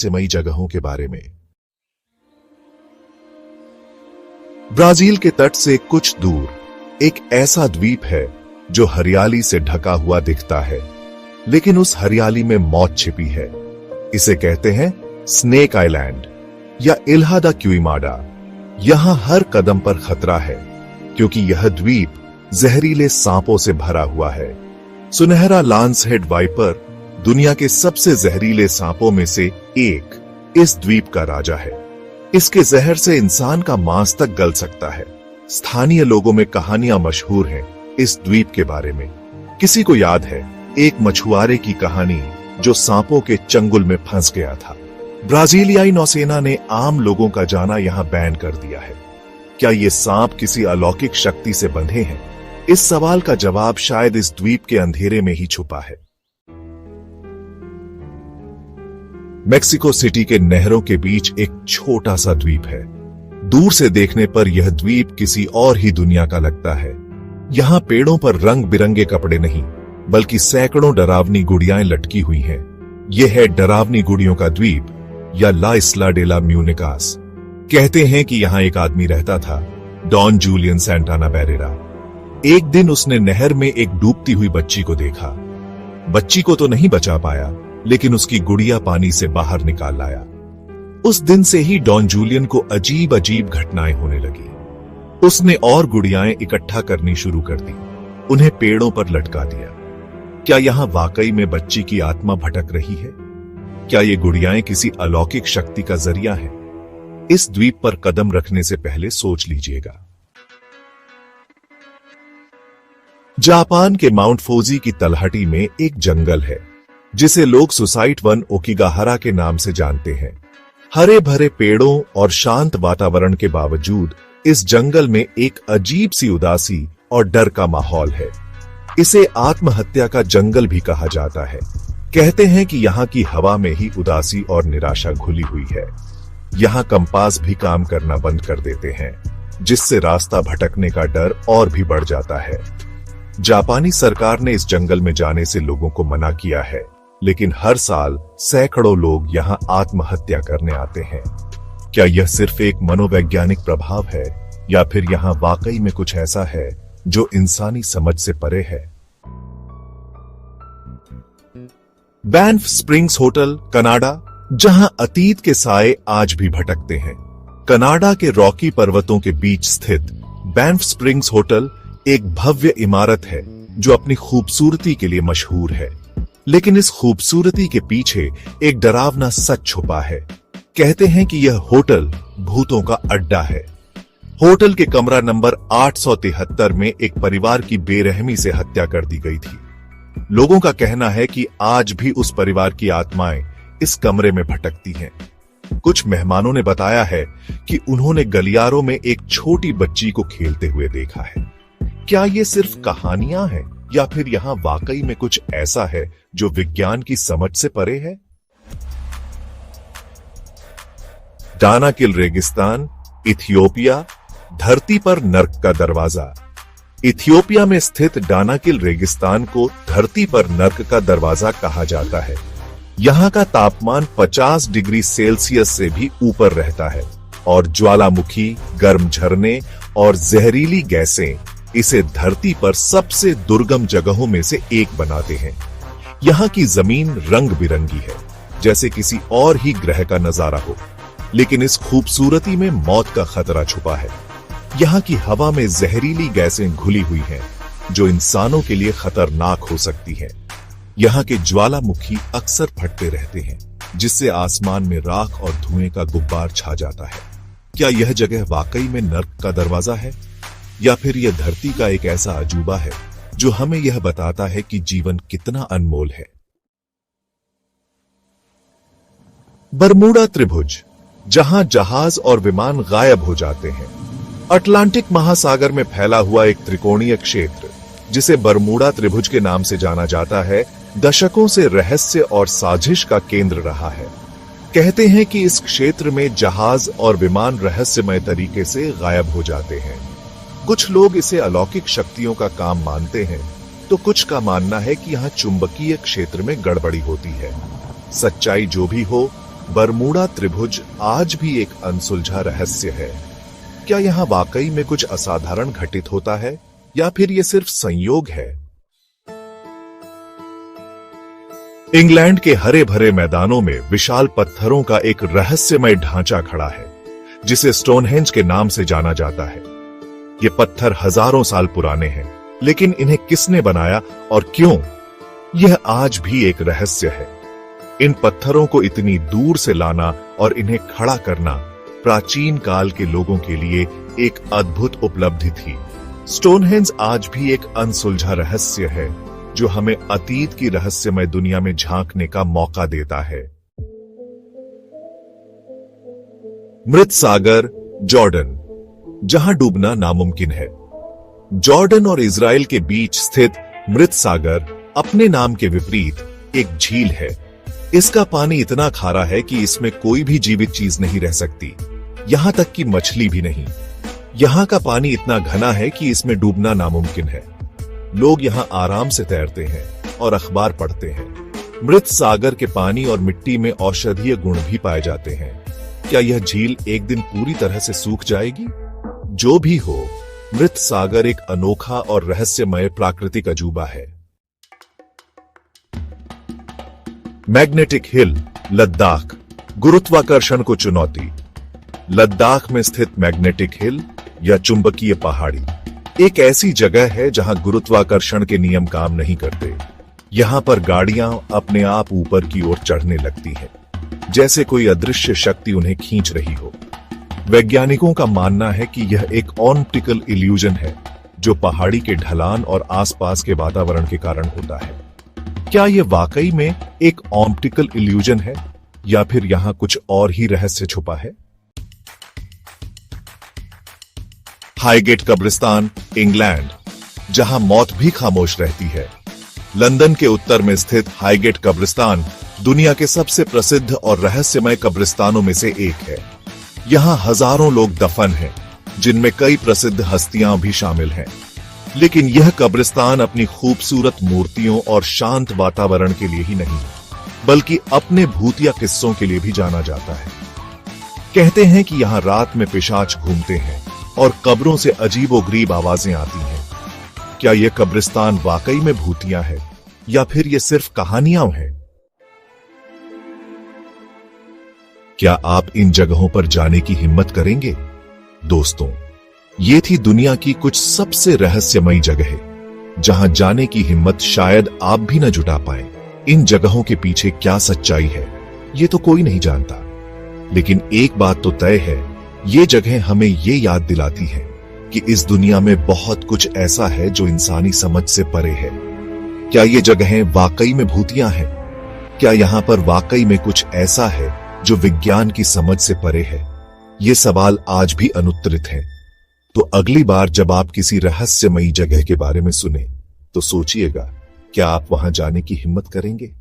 रहस्यमयी जगहों के बारे में। ब्राजील के तट से कुछ दूर एक ऐसा द्वीप है जो हरियाली से ढका हुआ दिखता है, लेकिन उस हरियाली में मौत छिपी है। इसे कहते हैं स्नेक आइलैंड या इल्हा दा क्विमाडा। यहां हर कदम पर खतरा है, क्योंकि यह द्वीप जहरीले सांपों से भरा हुआ है। सुनहरा लांसहेड वाइपर दुनिया के सबसे जहरीले सांपों में से एक इस द्वीप का राजा है। इसके जहर से इंसान का मांस तक गल सकता है। स्थानीय लोगों में कहानियां मशहूर हैं इस द्वीप के बारे में। किसी को याद है एक मछुआरे की कहानी जो सांपों के चंगुल में फंस गया था। ब्राजीलियाई नौसेना ने आम लोगों का जाना यहां बैन कर दिया है। क्या ये सांप किसी अलौकिक शक्ति से बंधे हैं? इस सवाल का जवाब शायद इस द्वीप के अंधेरे में ही छुपा है। मेक्सिको सिटी के नहरों के बीच एक छोटा सा द्वीप है। दूर से देखने पर यह द्वीप किसी और ही दुनिया का लगता है। यहां पेड़ों पर रंग बिरंगे कपड़े नहीं, बल्कि सैकड़ों डरावनी गुड़ियाएं लटकी हुई हैं। यह है डरावनी गुड़ियों का द्वीप या ला इस्ला डे ला म्यूनिकास। कहते हैं कि यहां एक आदमी रहता था, डॉन जूलियन सैंटाना बैरेरा। एक दिन उसने नहर में एक डूबती हुई बच्ची को देखा। बच्ची को तो नहीं बचा पाया, लेकिन उसकी गुड़िया पानी से बाहर निकाल लाया। उस दिन से ही डॉन जूलियन को अजीब अजीब घटनाएं होने लगी। उसने और गुड़ियाएं इकट्ठा करनी शुरू कर दी, उन्हें पेड़ों पर लटका दिया। क्या यहां वाकई में बच्ची की आत्मा भटक रही है? क्या ये गुड़ियाएं किसी अलौकिक शक्ति का जरिया है? इस द्वीप पर कदम रखने से पहले सोच लीजिएगा। जापान के माउंट फूजी की तलहटी में एक जंगल है, जिसे लोग सुसाइट वन ओकिगाहारा के नाम से जानते हैं। हरे भरे पेड़ों और शांत वातावरण के बावजूद इस जंगल में एक अजीब सी उदासी और डर का माहौल है। इसे आत्महत्या का जंगल भी कहा जाता है। कहते हैं कि यहाँ की हवा में ही उदासी और निराशा घुली हुई है। यहाँ कंपास भी काम करना बंद कर देते हैं, जिससे रास्ता भटकने का डर और भी बढ़ जाता है। जापानी सरकार ने इस जंगल में जाने से लोगों को मना किया है, लेकिन हर साल सैकड़ों लोग यहाँ आत्महत्या करने आते हैं। क्या यह सिर्फ एक मनोवैज्ञानिक प्रभाव है, या फिर यहाँ वाकई में कुछ ऐसा है जो इंसानी समझ से परे है? बैंफ स्प्रिंग्स होटल, कनाडा, जहां अतीत के साए आज भी भटकते हैं। कनाडा के रॉकी पर्वतों के बीच स्थित बैंफ स्प्रिंग्स होटल एक भव्य इमारत है जो अपनी खूबसूरती के लिए मशहूर है। लेकिन इस खूबसूरती के पीछे एक डरावना सच छुपा है। कहते हैं कि यह होटल भूतों का अड्डा है। होटल के कमरा नंबर 873 में एक परिवार की बेरहमी से हत्या कर दी गई थी। लोगों का कहना है कि आज भी उस परिवार की आत्माएं इस कमरे में भटकती हैं। कुछ मेहमानों ने बताया है कि उन्होंने गलियारों में एक छोटी बच्ची को खेलते हुए देखा है। क्या ये सिर्फ कहानियां हैं, या फिर यहाँ वाकई में कुछ ऐसा है जो विज्ञान की समझ से परे है? डानाकिल रेगिस्तान, इथियोपिया, धरती पर नर्क का दरवाजा। इथियोपिया में स्थित डानाकिल रेगिस्तान को धरती पर नर्क का दरवाजा कहा जाता है। यहाँ का तापमान 50 डिग्री सेल्सियस से भी ऊपर रहता है और ज्वालामुखी, गर्म झरने और जहरीली गैसें इसे धरती पर सबसे दुर्गम जगहों में से एक बनाते हैं। यहाँ की जमीन रंग बिरंगी है, जैसे किसी और ही ग्रह का नजारा हो, लेकिन इस खूबसूरती में मौत का खतरा छुपा है। यहाँ की हवा में जहरीली गैसें घुली हुई हैं, जो इंसानों के लिए खतरनाक हो सकती हैं। यहाँ के ज्वालामुखी अक्सर फटते रहते हैं, जिससे आसमान में राख और धुएं का गुब्बार छा जाता है। क्या यह जगह वाकई में नर्क का दरवाजा है, या फिर यह धरती का एक ऐसा अजूबा है जो हमें यह बताता है कि जीवन कितना अनमोल है? बरमूडा त्रिभुज, जहां जहाज और विमान गायब हो जाते हैं। अटलांटिक महासागर में फैला हुआ एक त्रिकोणीय क्षेत्र, जिसे बरमूडा त्रिभुज के नाम से जाना जाता है, दशकों से रहस्य और साजिश का केंद्र रहा है। कहते हैं कि इस क्षेत्र में जहाज और विमान रहस्यमय तरीके से गायब हो जाते हैं। कुछ लोग इसे अलौकिक शक्तियों का काम मानते हैं, तो कुछ का मानना है कि यहाँ चुंबकीय क्षेत्र में गड़बड़ी होती है। सच्चाई जो भी हो, बरमूडा त्रिभुज आज भी एक अनसुलझा रहस्य है। क्या यहां वाकई में कुछ असाधारण घटित होता है या फिर यह सिर्फ संयोग है? इंग्लैंड के हरे भरे मैदानों में विशाल पत्थरों का एक रहस्यमय ढांचा खड़ा है, जिसे स्टोनहेंज के नाम से जाना जाता है। ये पत्थर हजारों साल पुराने हैं, लेकिन इन्हें किसने बनाया और क्यों, यह आज भी एक रहस्य है। इन पत्थरों को इतनी दूर से लाना और इन्हें खड़ा करना प्राचीन काल के लोगों के लिए एक अद्भुत उपलब्धि थी। स्टोनहेंज आज भी एक अनसुलझा रहस्य है, जो हमें अतीत की रहस्यमय दुनिया में झांकने का मौका देता है। मृत सागर, जॉर्डन, जहां डूबना नामुमकिन है। जॉर्डन और इजराइल के बीच स्थित मृत सागर अपने नाम के विपरीत एक झील है। इसका पानी इतना खारा है कि इसमें कोई भी जीवित चीज नहीं रह सकती, यहां तक कि मछली भी नहीं। यहां का पानी इतना घना है कि इसमें डूबना नामुमकिन है। लोग यहां आराम से तैरते हैं और अखबार पढ़ते हैं। मृत सागर के पानी और मिट्टी में औषधीय गुण भी पाए जाते हैं। क्या यह झील एक दिन पूरी तरह से सूख जाएगी? जो भी हो, मृत सागर एक अनोखा और रहस्यमय प्राकृतिक अजूबा है। मैग्नेटिक हिल, लद्दाख, गुरुत्वाकर्षण को चुनौती। लद्दाख में स्थित मैग्नेटिक हिल या चुंबकीय पहाड़ी एक ऐसी जगह है जहां गुरुत्वाकर्षण के नियम काम नहीं करते। यहां पर गाड़ियां अपने आप ऊपर की ओर चढ़ने लगती हैं, जैसे कोई अदृश्य शक्ति उन्हें खींच रही हो। वैज्ञानिकों का मानना है कि यह एक ऑप्टिकल इल्यूजन है, जो पहाड़ी के ढलान और आसपास के वातावरण के कारण होता है। क्या यह वाकई में एक ऑप्टिकल इल्यूजन है या फिर यहां कुछ और ही रहस्य छुपा है? हाईगेट कब्रिस्तान, इंग्लैंड, जहां मौत भी खामोश रहती है। लंदन के उत्तर में स्थित हाईगेट कब्रिस्तान दुनिया के सबसे प्रसिद्ध और रहस्यमय कब्रिस्तानों में से एक है। यहां हजारों लोग दफन हैं, जिनमें कई प्रसिद्ध हस्तियां भी शामिल हैं। लेकिन यह कब्रिस्तान अपनी खूबसूरत मूर्तियों और शांत वातावरण के लिए ही नहीं, बल्कि अपने भूतिया किस्सों के लिए भी जाना जाता है। कहते हैं कि यहां रात में पिशाच घूमते हैं और कब्रों से अजीबोगरीब आवाजें आती हैं। क्या यह कब्रिस्तान वाकई में भूतिया है या फिर यह सिर्फ कहानियां हैं? क्या आप इन जगहों पर जाने की हिम्मत करेंगे? दोस्तों, ये थी दुनिया की कुछ सबसे रहस्यमयी जगहें, जहां जाने की हिम्मत शायद आप भी न जुटा पाएं। इन जगहों के पीछे क्या सच्चाई है, ये तो कोई नहीं जानता। लेकिन एक बात तो तय है, ये जगह हमें ये याद दिलाती है कि इस दुनिया में बहुत कुछ ऐसा है जो इंसानी समझ से परे है। क्या ये जगहें वाकई में भूतियां हैं? क्या यहां पर वाकई में कुछ ऐसा है जो विज्ञान की समझ से परे है? ये सवाल आज भी अनुत्तरित हैं। तो अगली बार जब आप किसी रहस्यमयी जगह के बारे में सुने, तो सोचिएगा, क्या आप वहां जाने की हिम्मत करेंगे?